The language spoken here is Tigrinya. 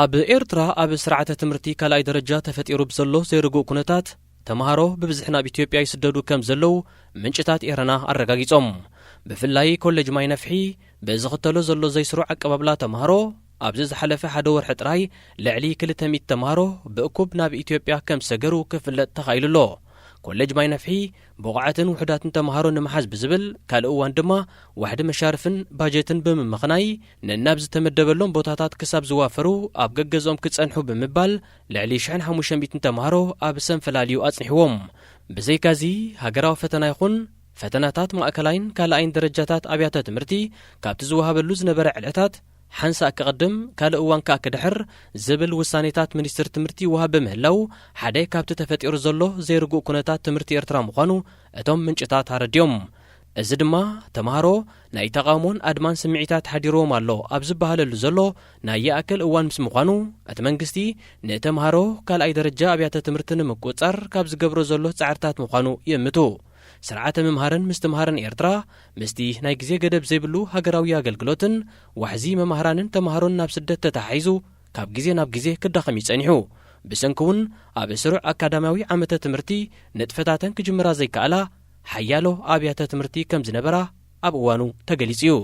ኣብ ኤርትራ ኣብ ስርዓተ ትምህርቲ ካልኣይ ደረጃ ተፈጢሩ ብዘሎ ዘይርጉእ ኩነታት ተምሃሮ ብብዝሕ ናብ ኢትዮጵያ ይስደዱ ከም ዘለው ምንጭታት ኤረና ኣረጋጊጾም። ብፍላይ ኮሌጅ ማይ ነፍሒ ብዝኽተሎ ዘሎ ዘይስሩዕ ኣቀባብላ ተምሃሮ ኣብዚ ዝሓለፈ ሓደ ወርሒ ጥራይ ልዕሊ 200 ተምሃሮ ብእኩብ ናብ ኢትዮጵያ ከም ሰገሩ ክፍለጥ ተኻኢሉሎ። ኮሌጅ ማይ ነፍሒ ብቑዓትን ውሕዳትን ተምሃሮ ንምሓዝ ብዝብል ካልእ እዋን ድማ ዋሕዲ መሻርፍን ባጀትን ብምምኽናይ ንናብ ዝተመደበሎም ቦታታት ክሳብ ዝዋፈሩ ኣብ ገገዞም ክጸንሑ ብምባል ልዕሊ 1500 ተምሃሮ ኣብ ሰንፈላልዩ ኣጽኒሕዎም። ብዘይካዚ ሃገራዊ ፈተና ይኹን ፈተናታት ማእከላይን ካልኣይን ደረጃታት ኣብያተ ትምህርቲ ካብቲ ዝወሃበሉ ዝነበረ ዕለታት ሓንሳ ክቕድም ካልእ እዋን ከዓ ክድሕር ዝብል ውሳኔታት ሚኒስትር ትምህርቲ ወሃብ በምህላው ሓደ ካብቲ ተፈጢሩ ዘሎ ዘይርጉእ ኩነታት ትምህርቲ ኤርትራ ምዃኑ እቶም ምንጭታት ኣረድዮም። እዚ ድማ ተምሃሮ ናይ ተቃውሞን ኣድማን ስምዒታት ሓዲሮም ኣሎ ኣብ ዝበሃለሉ ዘሎ ናይ የኣክል እዋን ምስ ምዃኑ እቲ መንግስቲ ንተምሃሮ ካልኣይ ደረጃ ኣብያተ ትምህርቲ ንምቁፅጻር ካብ ዝገብሮ ዘሎ ጻዕርታት ምዃኑ ይእምቱ። ስርዓተ መምሃርን ምስትምሃርን ኤርትራ ምስቲ ናይ ግዜ ገደብ ዘይብሉ ሃገራዊ ኣገልግሎትን ዋሕዚ መምሃራንን ተምሃሮን ናብ ስደት ተተሓሒዙ ካብ ግዜ ናብ ግዜ ክዳኸም ይጸኒሑ። ብሰንኪ እውን ኣብ ስሩዕ ኣካዳሚያዊ ዓመተ ትምህርቲ ንጥፈታተን ክጅምራ ዘይከኣላ ሓያሎ ኣብያተ ትምህርቲ ከም ዝነበራ ኣብ እዋኑ ተገሊጹ እዩ።